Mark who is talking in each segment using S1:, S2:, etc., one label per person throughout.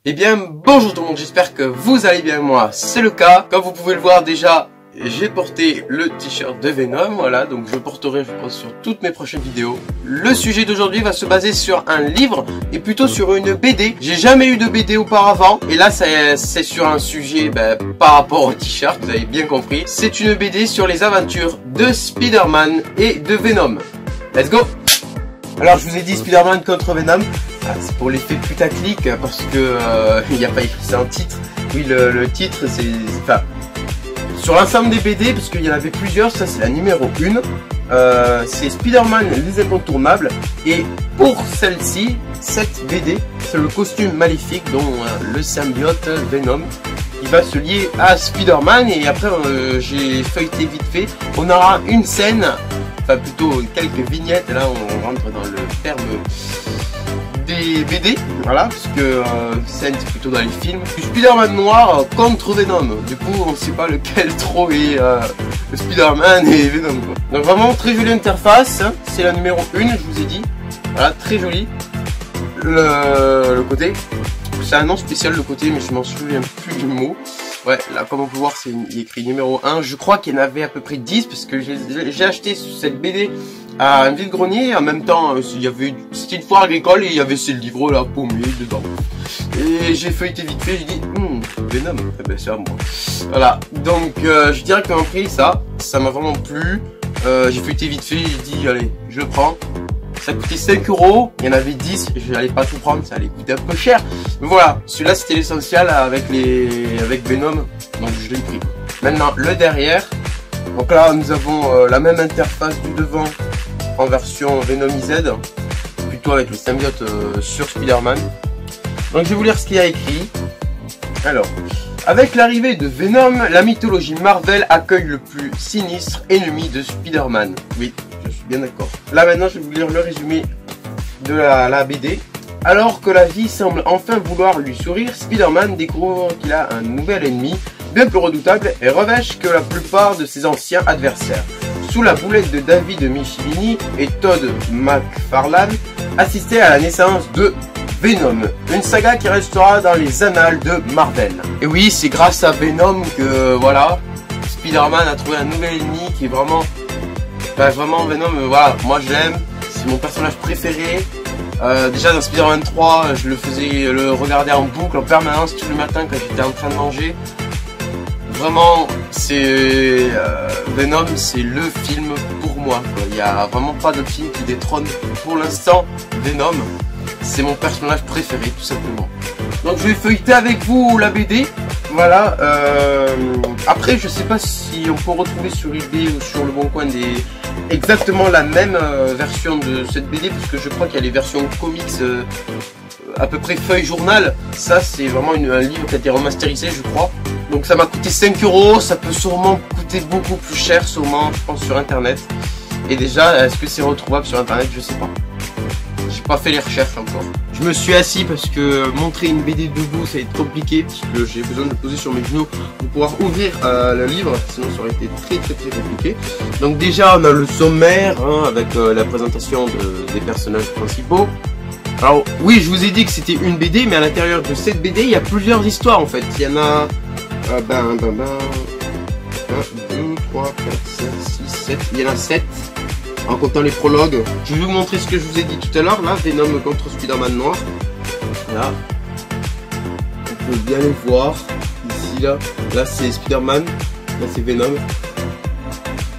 S1: Eh bien, bonjour tout le monde, j'espère que vous allez bien, moi c'est le cas. Comme vous pouvez le voir déjà, j'ai porté le t-shirt de Venom, voilà, donc je porterai je pense sur toutes mes prochaines vidéos. Le sujet d'aujourd'hui va se baser sur un livre et plutôt sur une BD. J'ai jamais eu de BD auparavant et là c'est sur un sujet par rapport au t-shirt, vous avez bien compris. C'est une BD sur les aventures de Spider-Man et de Venom. Let's go! Alors je vous ai dit Spider-Man contre Venom, c'est pour l'effet putaclic parce que il n'y a pas écrit ça en titre. Oui, le titre c'est... Enfin, sur l'ensemble des BD, parce qu'il y en avait plusieurs, ça c'est la numéro 1. C'est Spider-Man les incontournables. Et pour celle-ci, cette BD, c'est le costume maléfique dont le symbiote Venom qui va se lier à Spider-Man. Et après j'ai feuilleté vite fait. On aura une scène, enfin plutôt quelques vignettes, là on rentre dans le terme des BD, voilà, parce que scène c'est plutôt dans les films. Spider-Man noir contre Venom, du coup on sait pas lequel trop est le Spider-Man et Venom quoi. Donc vraiment très jolie interface, c'est la numéro 1, je vous ai dit, voilà, très joli. Le côté, c'est un nom spécial le côté, mais je m'en souviens plus du mot. Ouais, là comme on peut voir c'est écrit numéro 1, je crois qu'il y en avait à peu près 10 parce que j'ai acheté cette BD à un vide-grenier, en même temps c'était une foire agricole et il y avait ces livres là paumés dedans. Et j'ai feuilleté vite fait, j'ai dit Venom, eh ben c'est à moi. Voilà, donc j'ai directement pris ça m'a vraiment plu. J'ai feuilleté vite fait, j'ai dit allez, je le prends. Ça coûtait 5 €, il y en avait 10, je n'allais pas tout prendre, ça allait coûter un peu cher. Mais voilà, celui-là c'était l'essentiel avec Venom, donc je l'ai pris. Maintenant le derrière, donc là nous avons la même interface du devant en version Venom-Z, plutôt avec le symbiote sur Spider-Man. Donc je vais vous lire ce qu'il y a écrit. Alors, avec l'arrivée de Venom, la mythologie Marvel accueille le plus sinistre ennemi de Spider-Man. Oui, je suis bien d'accord. Là maintenant je vais vous lire le résumé de la BD. Alors que la vie semble enfin vouloir lui sourire, Spider-Man découvre qu'il a un nouvel ennemi, bien plus redoutable et revêche que la plupart de ses anciens adversaires. Sous la boulette de David Michelinie et Todd McFarlane, assistait à la naissance de Venom, une saga qui restera dans les annales de Marvel. Et oui, c'est grâce à Venom que voilà, Spider-Man a trouvé un nouvel ennemi qui est vraiment, vraiment Venom. Voilà, moi je l'aime, c'est mon personnage préféré. Déjà dans Spider-Man 3, je le regardais en boucle en permanence tous les matins quand j'étais en train de manger. Vraiment, c'est Venom, c'est le film pour moi. Il n'y a vraiment pas de film qui détrône pour l'instant Venom. C'est mon personnage préféré, tout simplement. Donc je vais feuilleter avec vous la BD. Voilà. Après, je sais pas si on peut retrouver sur eBay ou sur le Bon Coin exactement la même version de cette BD, parce que je crois qu'il y a les versions comics à peu près feuille journal. Ça, c'est vraiment un livre qui a été remasterisé, je crois. Donc ça m'a coûté 5 €, ça peut sûrement coûter beaucoup plus cher, sûrement, je pense, sur internet. Et déjà, est-ce que c'est retrouvable sur internet? Je sais pas. J'ai pas fait les recherches encore. Je me suis assis parce que montrer une BD debout ça va être compliqué, parce que j'ai besoin de me poser sur mes genoux pour pouvoir ouvrir le livre, sinon ça aurait été très compliqué. Donc déjà on a le sommaire avec la présentation des personnages principaux. Alors oui, je vous ai dit que c'était une BD, mais à l'intérieur de cette BD il y a plusieurs histoires en fait. Il y en a 1, 2, 3, 4, 5, 6, 7, il y en a 7. En comptant les prologues. Je vais vous montrer ce que je vous ai dit tout à l'heure, là, Venom contre Spider-Man noir. Là. On peut bien les voir. Ici, là. Là, c'est Spider-Man. Là, c'est Venom.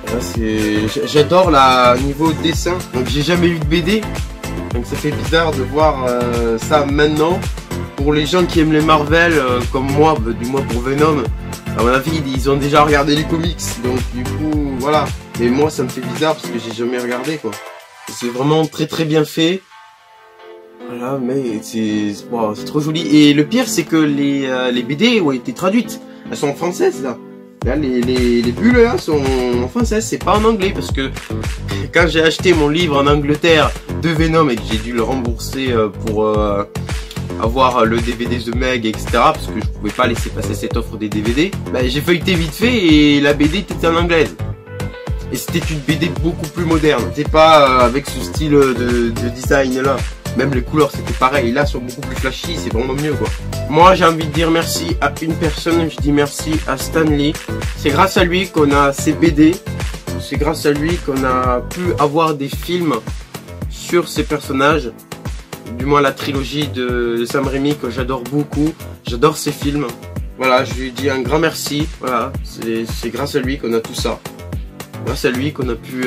S1: Là, c'est... J'adore la niveau dessin. Donc, j'ai jamais eu de BD. Donc, ça fait bizarre de voir ça maintenant. Pour les gens qui aiment les Marvel, comme moi, du moins pour Venom, à mon avis, ils ont déjà regardé les comics. Donc, du coup, voilà. Mais moi ça me fait bizarre parce que j'ai jamais regardé quoi. C'est vraiment très bien fait. Voilà, mais c'est trop joli. Et le pire c'est que les BD ont été traduites. Elles sont en française là. Là les bulles là sont en française, c'est pas en anglais. Parce que quand j'ai acheté mon livre en Angleterre de Venom et que j'ai dû le rembourser pour avoir le DVD de Meg, etc. Parce que je pouvais pas laisser passer cette offre des DVD. J'ai feuilleté vite fait et la BD était en anglaise. Et c'était une BD beaucoup plus moderne. C'était pas avec ce style de design là. Même les couleurs c'était pareil, là sont beaucoup plus flashy, c'est vraiment mieux quoi. Moi j'ai envie de dire merci à une personne, je dis merci à Stan Lee. C'est grâce à lui qu'on a ces BD, c'est grâce à lui qu'on a pu avoir des films sur ces personnages. Du moins la trilogie de Sam Raimi que j'adore beaucoup, j'adore ces films. Voilà, je lui dis un grand merci, voilà, c'est grâce à lui qu'on a tout ça. Grâce à lui qu'on a pu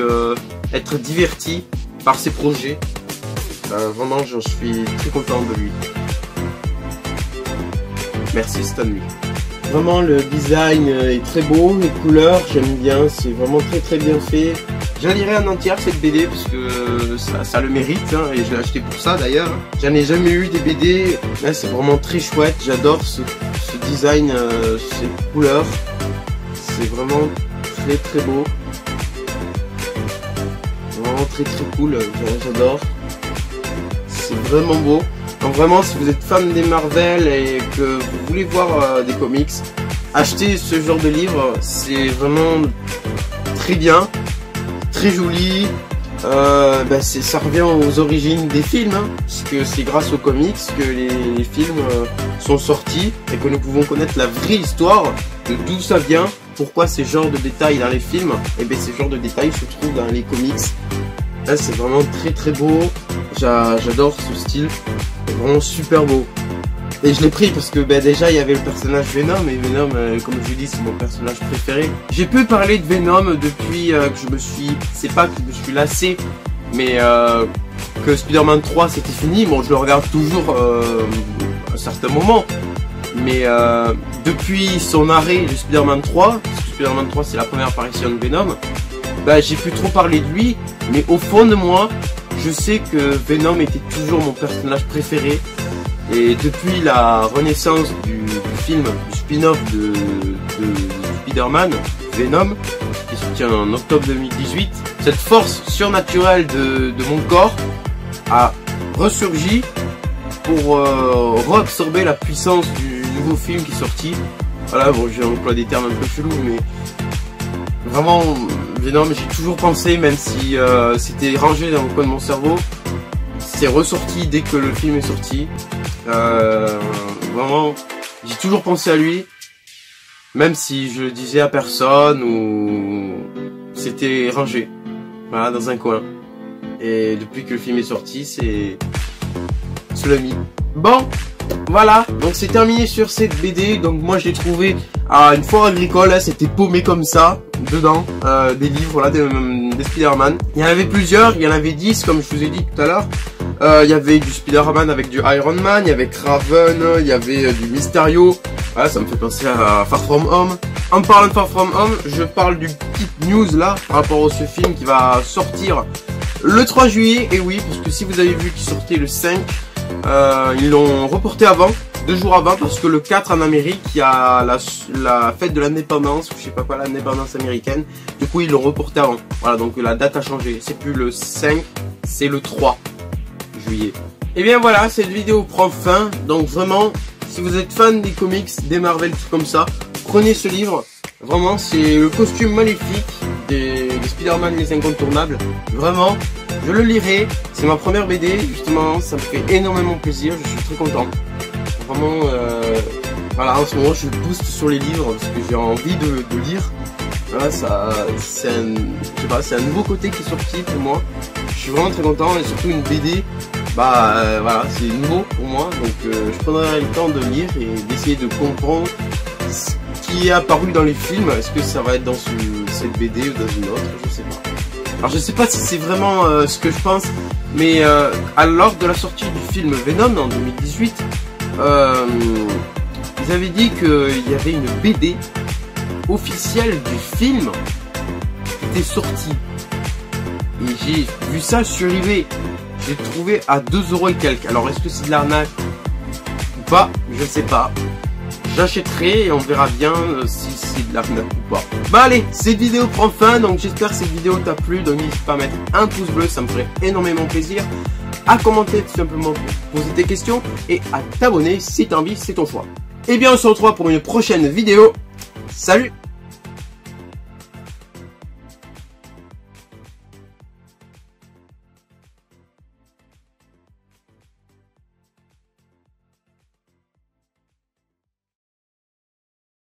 S1: être diverti par ses projets. Vraiment, j'en suis très content de lui. Merci Stan Lee. Vraiment, le design est très beau, les couleurs, j'aime bien, c'est vraiment très bien fait. Je la lirai en entière cette BD parce que ça le mérite hein, et je l'ai acheté pour ça d'ailleurs. J'en ai jamais eu des BD, là c'est vraiment très chouette, j'adore ce design, ces couleurs. C'est vraiment très beau. Vraiment très cool, j'adore. C'est vraiment beau. Donc vraiment si vous êtes fan des Marvel et que vous voulez voir des comics, achetez ce genre de livre, c'est vraiment très bien. Très joli, ça revient aux origines des films, hein, parce que c'est grâce aux comics que les films sont sortis et que nous pouvons connaître la vraie histoire de d'où ça vient, pourquoi ces genres de détails dans les films, et bien ces genres de détails se trouvent dans les comics. Là c'est vraiment très beau, j'adore ce style, c'est vraiment super beau. Et je l'ai pris parce que déjà il y avait le personnage Venom et Venom comme je vous dis c'est mon personnage préféré. J'ai peu parlé de Venom depuis que je me suis, c'est pas que je me suis lassé, mais que Spider-Man 3 c'était fini. Bon je le regarde toujours à un certain moment, mais depuis son arrêt de Spider-Man 3, parce que Spider-Man 3 c'est la première apparition de Venom, j'ai plus trop parlé de lui, mais au fond de moi je sais que Venom était toujours mon personnage préféré. Et depuis la renaissance du film, du spin-off de Spider-Man, Venom, qui est sorti en octobre 2018, cette force surnaturelle de mon corps a ressurgi pour reabsorber la puissance du nouveau film qui est sorti. Voilà, bon j'ai employé des termes un peu chelous, mais vraiment Venom j'ai toujours pensé, même si c'était rangé dans le coin de mon cerveau, c'est ressorti dès que le film est sorti. Vraiment, j'ai toujours pensé à lui, même si je le disais à personne ou c'était rangé, voilà, dans un coin. Et depuis que le film est sorti, c'est l'ami. Bon, voilà, donc c'est terminé sur cette BD. Donc moi je l'ai trouvé à une foire agricole, c'était paumé comme ça, dedans, des livres, là, des Spider-Man. Il y en avait plusieurs, il y en avait 10 comme je vous ai dit tout à l'heure. Il y avait du Spider-Man avec du Iron Man, il y avait Kraven, il y avait du Mysterio. Voilà, ça me fait penser à Far From Home. En parlant de Far From Home, je parle du petite news là par rapport à ce film qui va sortir le 3 juillet. Et oui, parce que si vous avez vu qu'il sortait le 5, ils l'ont reporté avant, 2 jours avant, parce que le 4 en Amérique, il y a la fête de l'indépendance, ou je sais pas quoi, l'indépendance américaine. Du coup, ils l'ont reporté avant. Voilà, donc la date a changé. C'est plus le 5, c'est le 3 juillet. Et bien voilà, cette vidéo prend fin. Donc vraiment, si vous êtes fan des comics, des Marvel, tout comme ça, prenez ce livre. Vraiment, c'est le costume maléfique des Spider-Man les incontournables. Vraiment, je le lirai. C'est ma première BD, justement, ça me fait énormément plaisir. Je suis très content. Vraiment, voilà, en ce moment, je booste sur les livres parce que j'ai envie de lire. Voilà, c'est un nouveau côté qui est sorti pour moi. Je suis vraiment très content et surtout une BD. Voilà, c'est nouveau pour moi, donc je prendrai le temps de lire et d'essayer de comprendre ce qui est apparu dans les films. Est-ce que ça va être dans cette BD ou dans une autre, je sais pas. Alors je sais pas si c'est vraiment ce que je pense, mais lors de la sortie du film Venom en 2018, ils avaient dit qu'il y avait une BD officielle du film qui était sortie. Et j'ai vu ça sur eBay. J'ai trouvé à 2 € et quelques. Alors est-ce que c'est de l'arnaque ou pas? Je sais pas. J'achèterai et on verra bien si c'est de l'arnaque ou pas. Bah allez, cette vidéo prend fin. Donc j'espère que cette vidéo t'a plu. Donc n'hésite pas à mettre un pouce bleu, ça me ferait énormément plaisir. À commenter tout simplement pour poser tes questions. Et à t'abonner si t'as envie, c'est ton choix. Et bien on se retrouve pour une prochaine vidéo. Salut!